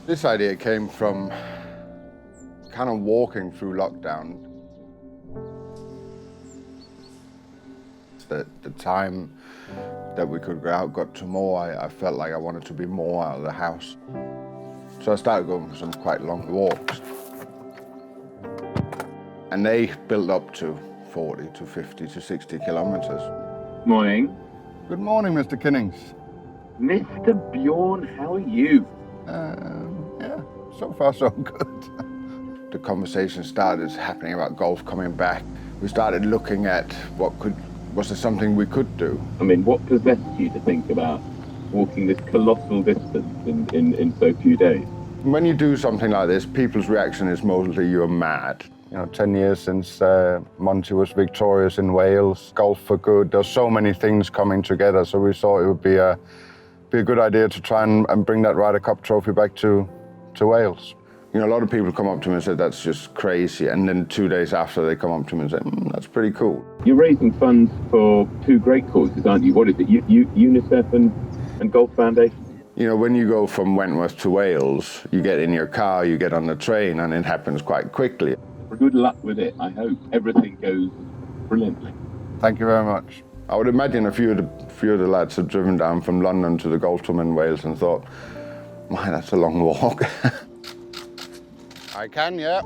This idea came from kind of walking through lockdown. The time that we could go out got to more, I felt like I wanted to be more out of the house. So I started going for some quite long walks. And they built up to 40 to 50 to 60 kilometers. Morning. Good morning, Mr. Kinnings. Mr. Bjørn, how are you? Yeah, so far so good. The conversation started happening about golf coming back. We started looking at was there something we could do? I mean, what possessed you to think about walking this colossal distance in so few days? When you do something like this, people's reaction is mostly you're mad. 10 years since Monty was victorious in Wales, golf for good. There's so many things coming together, so we thought it would be a good idea to try and bring that Ryder Cup trophy back to Wales. A lot of people come up to me and say, that's just crazy. And then 2 days after, they come up to me and say, that's pretty cool. You're raising funds for two great causes, aren't you? What is it, UNICEF and Golf Foundation? When you go from Wentworth to Wales, you get in your car, you get on the train, and it happens quite quickly. Good luck with it. I hope everything goes brilliantly. Thank you very much. I would imagine a few of the lads have driven down from London to the golf tournament in Wales and thought, man, that's a long walk. I can, yeah.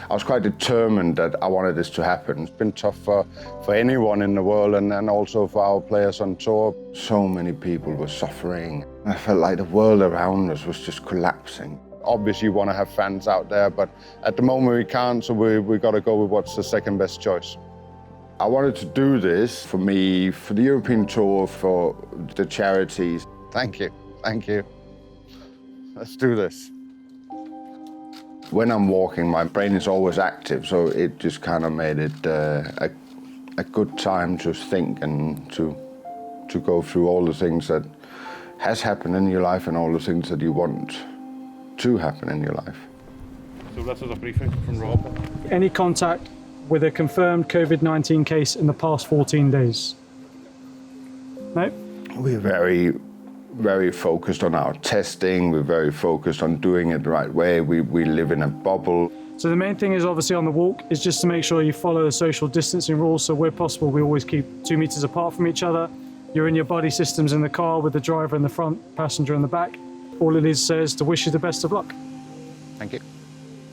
I was quite determined that I wanted this to happen. It's been tough for anyone in the world and also for our players on tour. So many people were suffering. I felt like the world around us was just collapsing. Obviously, you want to have fans out there, but at the moment we can't, so we got to go with what's the second best choice. I wanted to do this for me, for the European Tour, for the charities. Thank you. Let's do this. When I'm walking, my brain is always active, so it just kind of made it a good time to think and to go through all the things that has happened in your life and all the things that you want to happen in your life. So this is a briefing from Rob. Any contact with a confirmed COVID-19 case in the past 14 days? No? We're very, very focused on our testing. We're very focused on doing it the right way. We live in a bubble. So the main thing is obviously on the walk is just to make sure you follow the social distancing rules. So where possible, we always keep 2 meters apart from each other. You're in your buddy systems in the car with the driver in the front, passenger in the back. All it is says to wish you the best of luck. Thank you.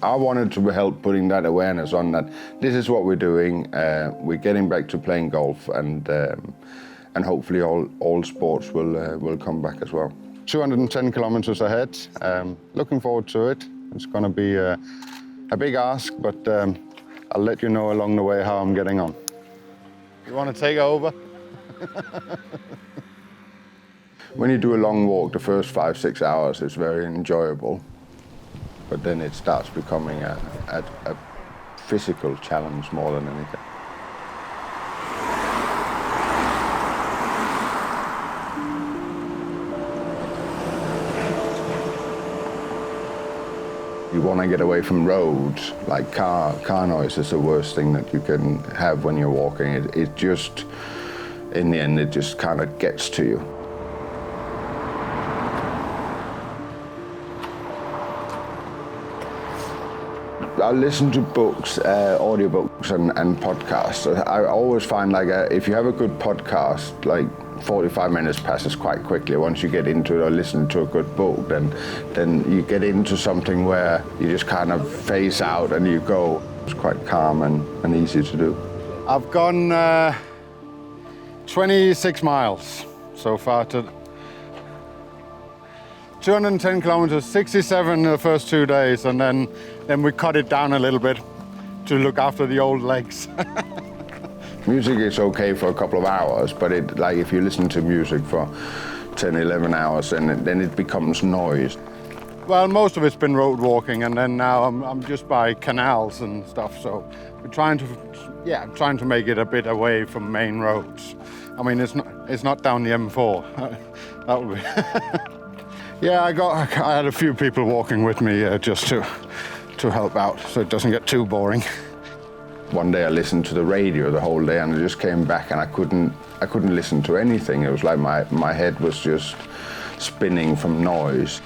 I wanted to help putting that awareness on that this is what we're doing. We're getting back to playing golf, and hopefully all sports will come back as well. 210 kilometers ahead. Looking forward to it. It's going to be a big ask, but I'll let you know along the way how I'm getting on. You want to take over? When you do a long walk, the first 5-6 hours is very enjoyable, but then it starts becoming a physical challenge more than anything. You want to get away from roads, like car noise is the worst thing that you can have when you're walking. It just, in the end, it just kind of gets to you. I listen to books, audiobooks and podcasts. I always find if you have a good podcast, 45 minutes passes quite quickly. Once you get into it or listen to a good book, then you get into something where you just kind of phase out and you go. It's quite calm and easy to do. I've gone 26 miles so far to 210 kilometers, 67 the first 2 days, and then we cut it down a little bit to look after the old legs. Music is okay for a couple of hours, but if you listen to music for 10, 11 hours, then it becomes noise. Well, most of it's been road walking, and then now I'm just by canals and stuff, so we're trying to make it a bit away from main roads. I mean, it's not down the M4. That would be. Yeah, I had a few people walking with me just to help out, so it doesn't get too boring. One day I listened to the radio the whole day, and I just came back and I couldn't listen to anything. It was like my head was just spinning from noise.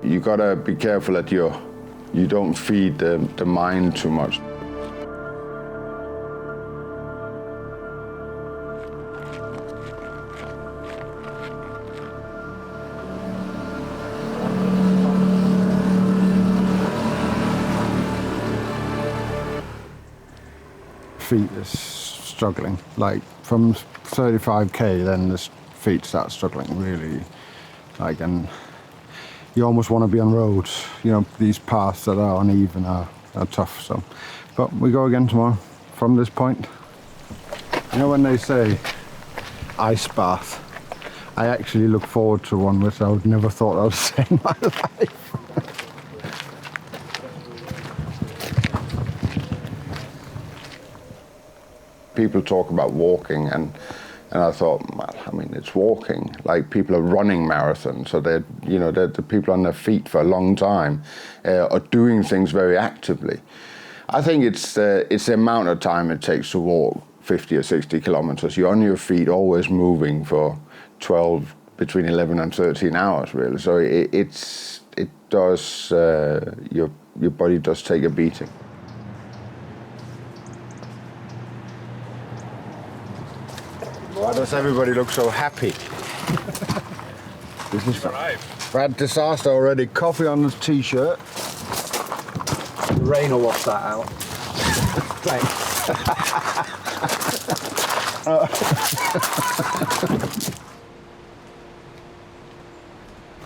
You gotta be careful that you don't feed the mind too much. Feet is struggling. Like from 35k, then the feet start struggling really. Like, and you almost want to be on roads. You know, these paths that are uneven are tough. So, but we go again tomorrow from this point. You know when they say ice bath, I actually look forward to one which I would never thought I would say in my life. People talk about walking, and I thought, well, I mean, it's walking. Like, people are running marathons, so they're the people on their feet for a long time, are doing things very actively. I think it's the amount of time it takes to walk 50 or 60 kilometers. You're on your feet, always moving for between 11 and 13 hours, really. So it does, your body does take a beating. Why does everybody look so happy? This is bad disaster already. Coffee on the t-shirt. The rain will wash that out. Thanks.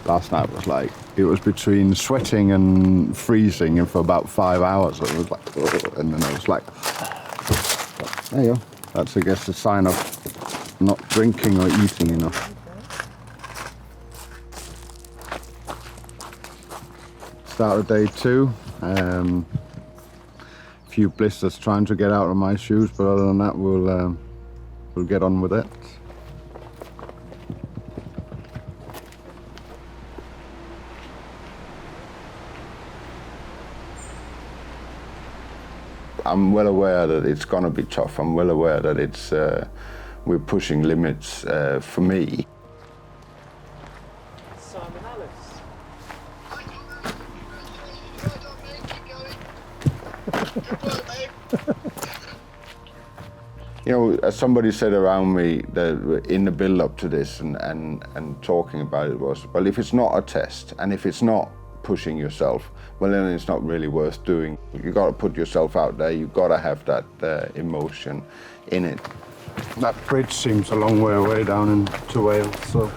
Last night was like, it was between sweating and freezing, and for about 5 hours it was like, and then I was like, there you go. That's, I guess, a sign of not drinking or eating enough. Start of day 2. A few blisters trying to get out of my shoes, but other than that, we'll get on with it. I'm well aware that it's going to be tough. I'm well aware that it's we're pushing limits for me. You know, as somebody said around me that in the build-up to this and talking about it was, well, if it's not a test and if it's not pushing yourself, well, then it's not really worth doing. You got to put yourself out there. You got to have that emotion in it. That bridge seems a long way away down into Wales, so.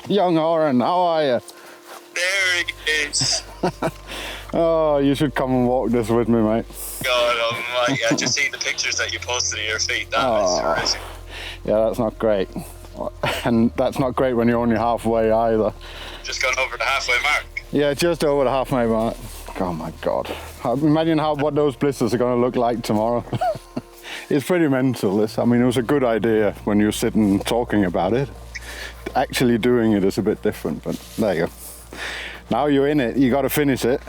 Young Horan, how are you? There he is. Oh, you should come and walk this with me, mate. God almighty, I just see the pictures that you posted of your feet. That is horrific. Yeah, that's not great. And that's not great when you're only halfway either. Just gone over the halfway mark. Yeah, just over the halfway mark. Oh my God. Imagine what those blisters are going to look like tomorrow. It's pretty mental, this. I mean, it was a good idea when you were sitting talking about it. Actually doing it is a bit different, but there you go. Now you're in it, you got to finish it.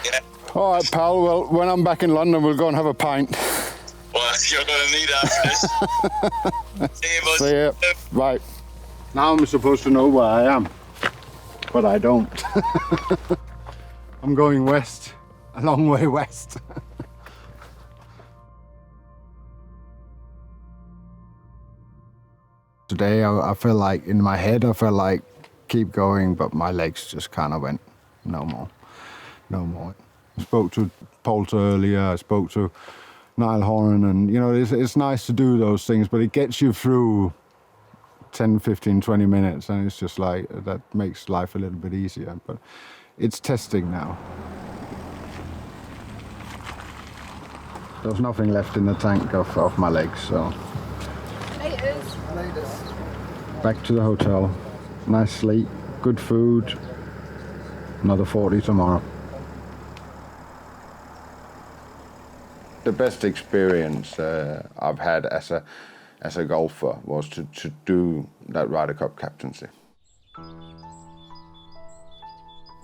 Yeah. All right, pal. Well, when I'm back in London, we'll go and have a pint. Well, you're going to need after this. See you, bud. See ya. Right. Now I'm supposed to know where I am, but I don't. I'm going west, a long way west. Today I felt like, in my head, I felt like keep going, but my legs just kind of went, no more. I spoke to Poulter earlier, I spoke to Niall Horan, and you know, it's nice to do those things, but it gets you through 10, 15, 20 minutes, and it's just like, that makes life a little bit easier, but it's testing now. There's nothing left in the tank of my legs, so. Back to the hotel, nice sleep, good food, another 40 tomorrow. The best experience I've had as a golfer was to do that Ryder Cup captaincy.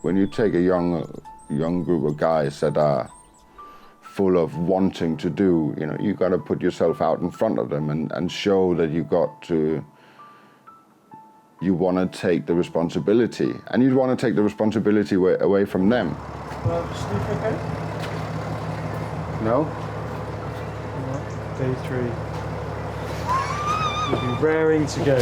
When you take a young group of guys that are full of wanting to do, you got to put yourself out in front of them and show that you want to take the responsibility, and you want to take the responsibility away from them. Sleep okay? No? Day 3. You'll be raring to go.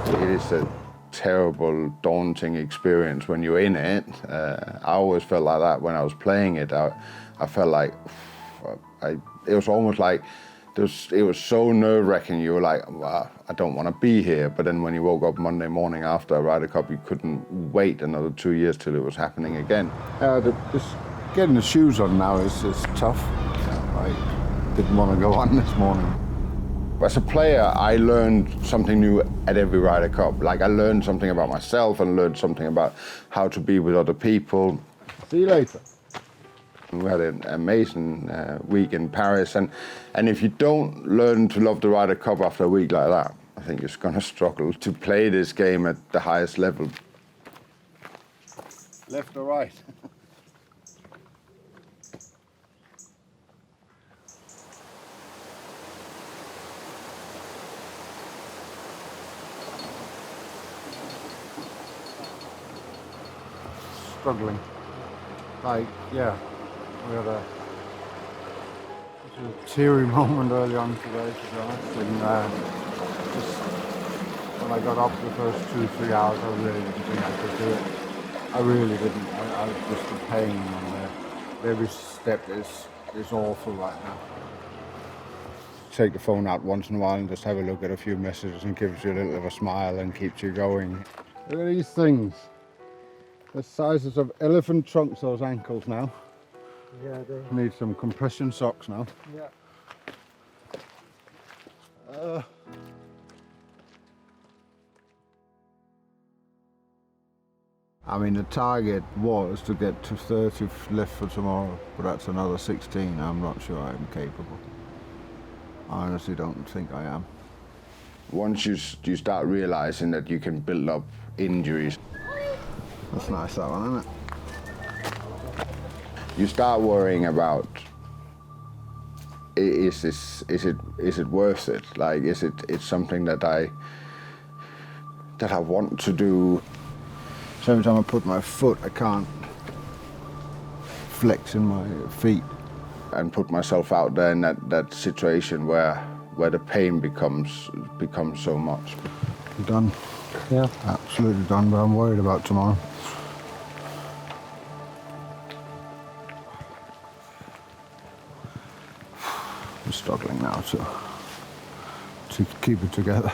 It is a terrible, daunting experience when you're in it. I always felt like that when I was playing it. I felt like it was almost like it was so nerve-wracking. You were like, well, I don't want to be here. But then when you woke up Monday morning after a Ryder Cup, you couldn't wait another 2 years till it was happening again. Just getting the shoes on now is tough. I didn't want to go on this morning. As a player, I learned something new at every Ryder Cup. Like, I learned something about myself and learned something about how to be with other people. See you later. We had an amazing week in Paris, and if you don't learn to love the Ryder Cup after a week like that, I think you're going to struggle to play this game at the highest level. Left or right? Struggling. Yeah, we had a teary moment early on today, to be honest. And just when I got up the first 2-3 hours, I really didn't think I could do it. I really didn't. I just the pain on every step is awful right now. Take the phone out once in a while and just have a look at a few messages and gives you a little of a smile and keeps you going. Look at these things. The sizes of elephant trunks, those ankles now. Yeah, they need some compression socks now. Yeah. I mean, the target was to get to 30 left for tomorrow, but that's another 16. I'm not sure I'm capable. I honestly don't think I am. Once you start realizing that you can build up injuries. That's nice, that one, isn't it? You start worrying about, is it worth it? Like, is it something that I want to do? So every time I put my foot, I can't flex in my feet and put myself out there in that situation where the pain becomes so much. Done. Yeah. Absolutely done, but I'm worried about tomorrow. I'm struggling now to keep it together.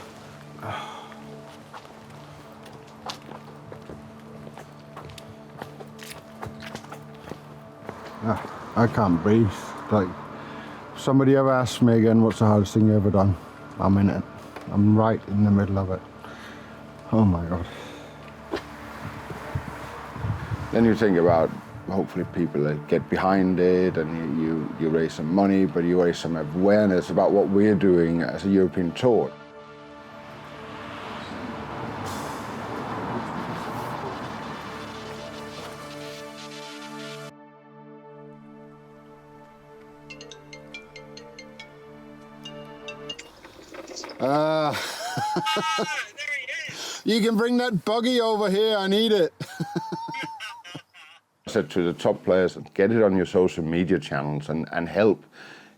I can't breathe. Like, if somebody ever asks me again, what's the hardest thing you ever done? I'm in it. I'm right in the middle of it. Oh my God. Then you think about, hopefully people get behind it and you raise some money, but you raise some awareness about what we're doing as a European tour. There he is. You can bring that buggy over here, I need it. I said to the top players, get it on your social media channels and help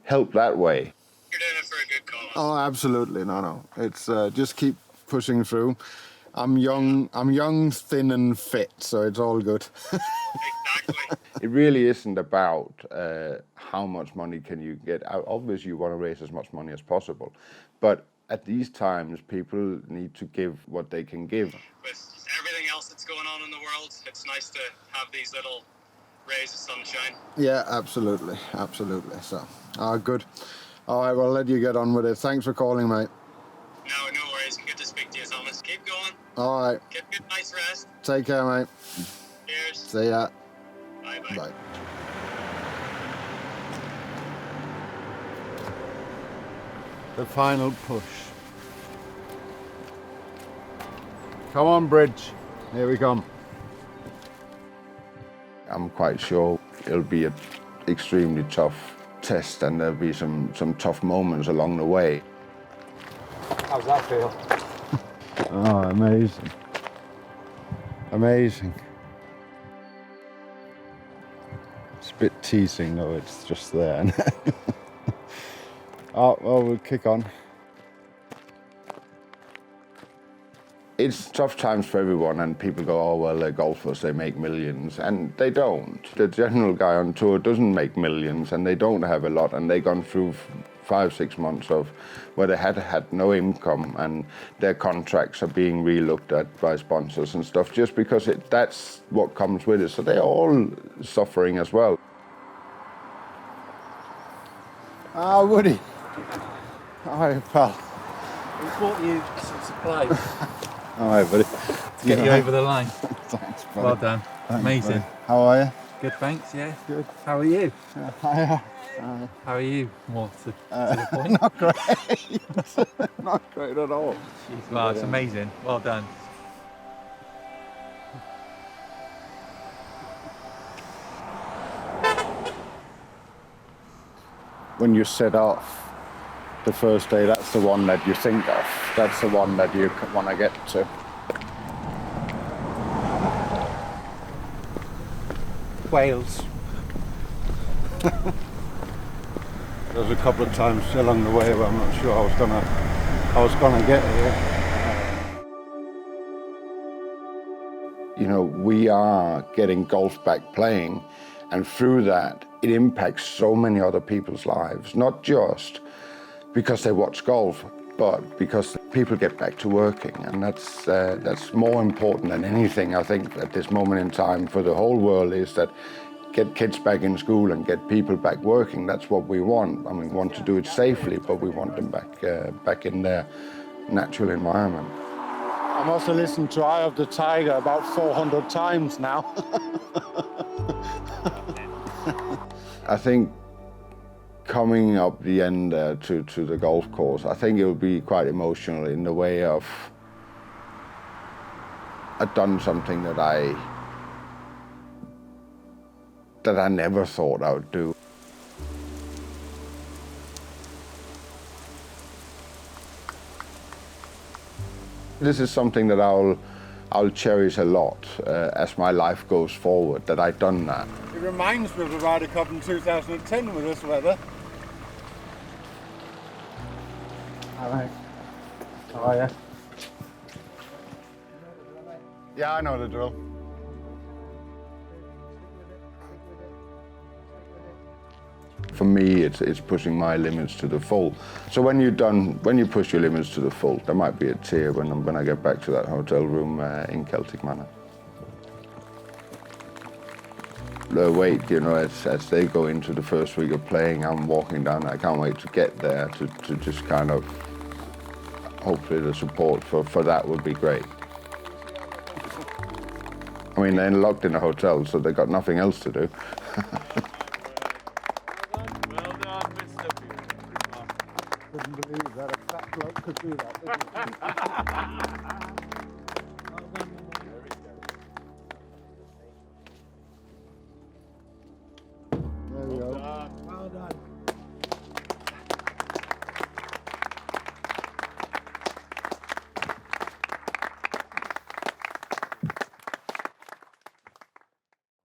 that way. You're doing it for a good cause. Oh, absolutely, no. It's just keep pushing through. I'm young, thin and fit, so it's all good. Exactly. It really isn't about how much money can you get. Obviously, you want to raise as much money as possible, but at these times, people need to give what they can give. With everything else that's going on in the world, it's nice to have these little rays of sunshine. Yeah, absolutely. So, good. All right, well, I'll let you get on with it. Thanks for calling, mate. No worries. Good to speak to you, Thomas. Keep going. All right. Get a good night's rest. Take care, mate. Cheers. See ya. Bye-bye. Bye. The final push. Come on, Bridge. Here we come. I'm quite sure it'll be an extremely tough test, and there'll be some tough moments along the way. How's that feel? Oh, amazing. Amazing. It's a bit teasing though, it's just there. Oh, well, we'll kick on. It's tough times for everyone, and people go, oh, well, they're golfers, they make millions, and they don't. The general guy on tour doesn't make millions, and they don't have a lot, and they've gone through 5-6 months of where they had no income, and their contracts are being re-looked at by sponsors and stuff, just because that's what comes with it. So they're all suffering as well. Ah, Woody. Hi, pal. We bought you some supplies Hi, buddy. to get you over the line. Thanks, buddy. Well done. Thanks, Amazing. buddy. How are you? Good, thanks, yeah. Good. How are you? Hiya. How are you? More to the point. Not great. Not great at all. Wow, it's amazing. Well done. When you set off the first day, that's the one that you think of. That's the one that you want to get to. Wales. There's a couple of times along the way where I'm not sure I was gonna get here. You know, we are getting golf back playing, and through that, it impacts so many other people's lives, not just because they watch golf, but because people get back to working, and that's more important than anything, I think, at this moment in time for the whole world, is that get kids back in school and get people back working. That's what we want. I mean, we want to do it safely, but we want them back in their natural environment. I must have listened to Eye of the Tiger about 400 times now. I think coming up the end to the golf course, I think it will be quite emotional in the way of I've done something that I never thought I would do. This is something that I'll cherish a lot as my life goes forward, that I've done that. It reminds me of the Ryder Cup in 2010 with this weather. Hi. How are you? Yeah, I know the drill. For me, it's pushing my limits to the full. So when you push your limits to the full, there might be a tear when I get back to that hotel room in Celtic Manor. The wait, you know, as they go into the first week of playing, I'm walking down. I can't wait to get there to just kind of, hopefully the support for that would be great. I mean, they're locked in a hotel, so they've got nothing else to do. Couldn't believe that a fat bloke could do that, There we go. Well done.